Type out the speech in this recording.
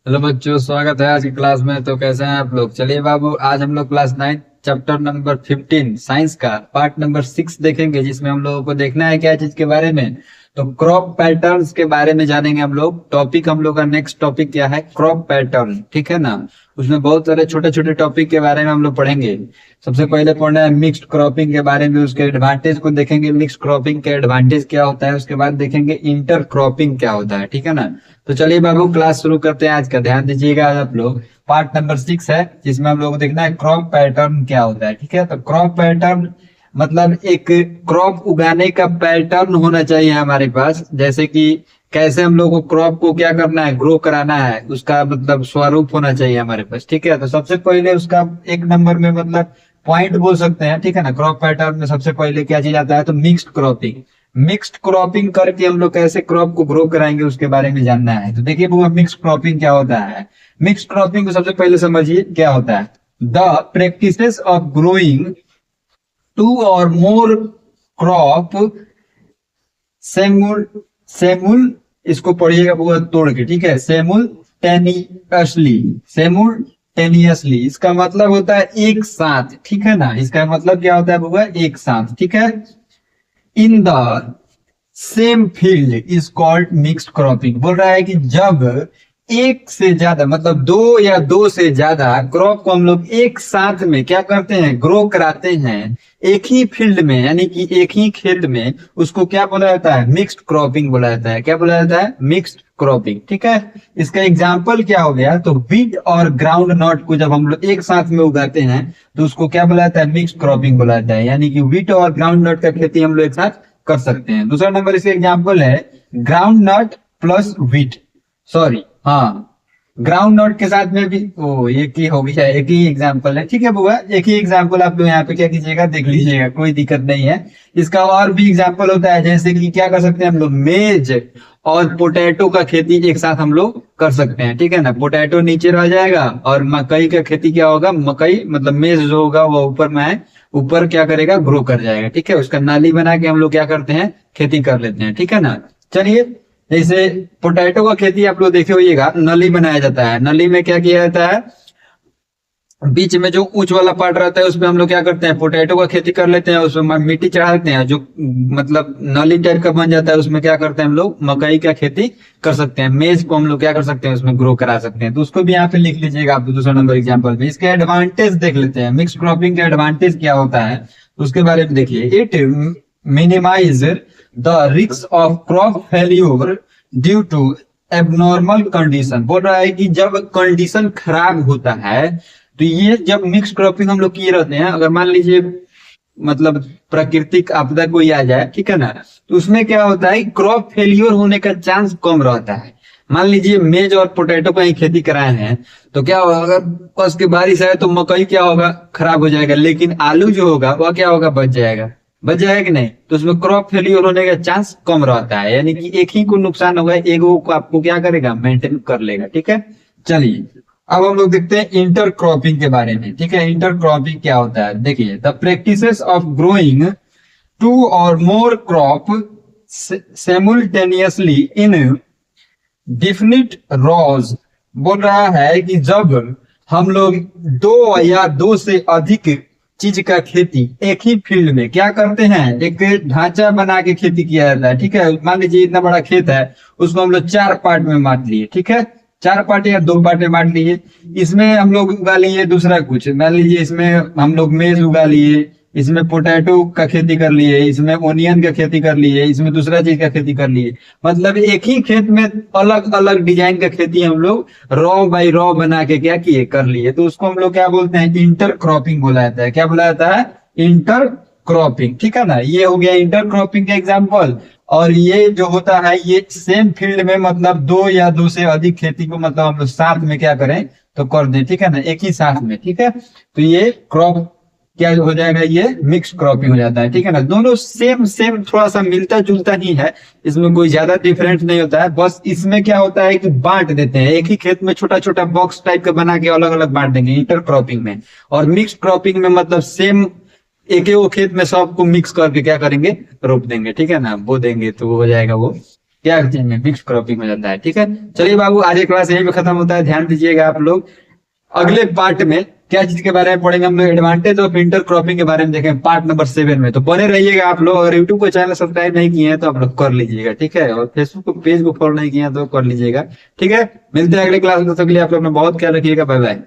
Hello बच्चों, स्वागत है आज की क्लास में। तो कैसे हैं आप लोग? चलिए बाबू, आज हम लोग क्लास 9 चैप्टर नंबर 15 साइंस का पार्ट नंबर 6 देखेंगे, जिसमें हम लोगों को देखना है क्या चीज के बारे में। तो क्रॉप पैटर्न्स के बारे में जानेंगे हम लोग। टॉपिक हम लोग का नेक्स्ट टॉपिक क्या है? क्रॉप पैटर्न, ठीक है ना। उसमें बहुत सारे छोटे छोटे टॉपिक के बारे में हम लोग पढ़ेंगे। सबसे पहले पढ़ना है मिक्स्ड क्रॉपिंग के बारे में, उसके एडवांटेज को देखेंगे। मिक्स्ड क्रॉपिंग के एडवांटेज क्या होता है, उसके बाद देखेंगे इंटर क्रॉपिंग क्या होता है, ठीक है ना। तो चलिए बाबू, क्लास शुरू करते हैं आज का। ध्यान दीजिएगा, आज आप लोग पार्ट नंबर 6 है, जिसमें हम लोग को देखना है क्रॉप पैटर्न क्या होता है, ठीक है। तो क्रॉप पैटर्न मतलब एक क्रॉप उगाने का पैटर्न होना चाहिए हमारे पास। जैसे कि कैसे हम लोग को क्रॉप को क्या करना है, ग्रो कराना है, उसका मतलब स्वरूप होना चाहिए हमारे पास, ठीक है। तो सबसे पहले उसका एक नंबर में मतलब पॉइंट बोल सकते हैं, ठीक है ना। क्रॉप पैटर्न में सबसे पहले क्या चीज आता है, तो मिक्स्ड क्रॉपिंग। मिक्स्ड क्रॉपिंग करके हम लोग कैसे क्रॉप को ग्रो कराएंगे, उसके बारे में जानना है। तो देखिए वो मिक्स्ड क्रॉपिंग क्या होता है। मिक्स्ड क्रॉपिंग को सबसे पहले समझिए क्या होता है। The practices of growing two और मोर क्रॉप सेमुल सेमुल इसको पढ़िएगा पूरा तोड़ के, ठीक है। सेमुल टेनियसली इसका मतलब होता है एक साथ, ठीक है ना। इसका मतलब क्या होता है बुआ? एक साथ, ठीक है। In the same field is called mixed cropping. बोल रहा है कि जब एक से ज्यादा मतलब दो या दो से ज्यादा क्रॉप को हम लोग एक साथ में क्या करते हैं, ग्रो कराते हैं एक ही फील्ड में, यानी कि एक ही खेत में, उसको क्या बोला जाता है? मिक्स्ड क्रॉपिंग बोला जाता है। क्या बोला जाता है? मिक्स्ड क्रॉपिंग, ठीक है। इसका एग्जाम्पल क्या हो गया, तो व्हीट और ग्राउंड नट को जब हम लोग एक साथ में उगाते हैं तो उसको क्या बोला जाता है? मिक्स्ड क्रॉपिंग बोला जाता है। यानी कि व्हीट और ग्राउंड नट का खेती हम लोग एक साथ कर सकते हैं। दूसरा नंबर इसका एग्जाम्पल है ground nut plus wheat, sorry हाँ, ग्राउंड नोट के साथ में भी ओ एक ही हो गया, एक ही एग्जाम्पल है, ठीक है बुआ। एक ही एग्जाम्पल आप लोग यहाँ पे क्या कीजिएगा, देख लीजिएगा, कोई दिक्कत नहीं है। इसका और भी एग्जाम्पल होता है, जैसे कि क्या कर सकते हैं हम लोग, मेज और पोटैटो का खेती एक साथ हम लोग कर सकते हैं, ठीक है ना। पोटैटो नीचे रह जाएगा और मकई का खेती क्या होगा, मकई मतलब मेज जो होगा वो ऊपर में है, ऊपर क्या करेगा, ग्रो कर जाएगा, ठीक है। उसका नाली बना के हम लोग क्या करते हैं, खेती कर लेते हैं, ठीक है ना। चलिए, जैसे पोटैटो का खेती आप लोग देखे होइएगा, नली बनाया जाता है। नली में क्या किया जाता है, बीच में जो ऊंच वाला पार्ट रहता है उसमें हम लोग क्या करते हैं, पोटैटो का खेती कर लेते हैं। उसमें मिट्टी चढ़ा देते हैं, जो मतलब नली टाइप का बन जाता है, उसमें क्या करते हैं हम लोग, मकई का खेती कर सकते हैं। मेज को हम लोग क्या कर सकते हैं, उसमें ग्रो करा सकते हैं। तो उसको भी यहाँ पे लिख लीजिएगा आप दूसरा नंबर एग्जाम्पल में। इसके एडवांटेज देख लेते हैं, मिक्स क्रॉपिंग का एडवांटेज क्या होता है उसके बारे में देखिए। It minimize the risk of crop failure due to abnormal condition. बोल रहा है कि जब कंडीशन खराब होता है, तो ये जब मिक्स क्रॉपिंग हम लोग किए रहते हैं, अगर मान लीजिए मतलब प्राकृतिक आपदा कोई आ जाए, ठीक है ना, तो उसमें क्या होता है, क्रॉप फेलियर होने का चांस कम रहता है। मान लीजिए मेज और पोटैटो का ही खेती कराए हैं, तो क्या होगा, अगर कस के बारिश आए तो मकई क्या होगा, खराब हो जाएगा, लेकिन आलू जो होगा वह क्या होगा, बच जाएगा कि नहीं। तो उसमें क्रॉप फेलियर होने का चांस कम रहता है, यानी कि एक ही को नुकसान होगा, एक को आपको क्या करेगा, मेंटेन कर लेगा, ठीक है। चलिए, अब हम लोग देखते हैं इंटर क्रॉपिंग के बारे में, ठीक है। इंटर क्रॉपिंग क्या होता है, देखिए। The practices of growing two और more crop simultaneously in definite rows. बोल रहा है कि जब हम लोग दो या दो से अधिक चीज का खेती एक ही फील्ड में क्या करते हैं, एक ढांचा बना के खेती किया जाता है, ठीक है। मान लीजिए इतना बड़ा खेत है, उसको हम लोग 4 पार्ट में बांट लिए, ठीक है। 4 पार्ट या 2 पार्ट में बांट लिए। इसमें हम लोग उगा लिए दूसरा कुछ, मान लीजिए इसमें हम लोग मेज उगा लिए, इसमें पोटैटो का खेती कर लिए, इसमें ओनियन का खेती कर लिए, इसमें दूसरा चीज का खेती कर लिए। मतलब एक ही खेत में अलग अलग डिजाइन का खेती हम लोग रॉ बाई रॉ बना के क्या किए, कर लिए। तो उसको हम लोग क्या बोलते हैं, इंटर क्रॉपिंग बोला जाता है। क्या बोला जाता है, इंटर क्रॉपिंग, ठीक है ना। ये हो गया इंटर क्रॉपिंग का एग्जाम्पल। और ये जो होता है, ये सेम फील्ड में मतलब दो या दो से अधिक खेती को मतलब हम लोग साथ में क्या करें, तो कर दें, ठीक है ना, एक ही साथ में, ठीक है। तो ये क्रॉप क्या हो जाएगा, ये मिक्स क्रॉपिंग हो जाता है, ठीक है ना। दोनों सेम सेम थोड़ा सा मिलता जुलता ही है, इसमें कोई ज्यादा डिफरेंस नहीं होता है। बस इसमें क्या होता है कि बांट देते हैं, एक ही खेत में छोटा छोटा बॉक्स टाइप का बना के अलग अलग बांट देंगे इंटर क्रॉपिंग में। और मिक्स क्रॉपिंग में मतलब सेम एक ही वो खेत में सबको मिक्स करके क्या करेंगे, रोप देंगे, ठीक है ना, बो देंगे, तो वो हो जाएगा वो क्या चीज में, मिक्स क्रॉपिंग हो जाता है। ठीक है, चलिए बाबू आज क्लास यहीं पे खत्म होता है, ध्यान दीजिएगा आप लोग। अगले पार्ट में क्या चीज के बारे में पढ़ेंगे हम लोग, एडवांटेज ऑफ इंटर क्रॉपिंग के बारे में देखेंगे पार्ट नंबर 7 में। तो बने रहिएगा आप लोग। अगर यूट्यूब को चैनल सब्सक्राइब नहीं किए हैं तो आप लोग कर लीजिएगा, ठीक है, और फेसबुक को पेज को फॉलो नहीं किया तो कर लीजिएगा। ठीक है, मिलते हैं अगले क्लास में, तब तक के लिए आप लोग अपना बहुत ख्याल रखिएगा। Bye bye.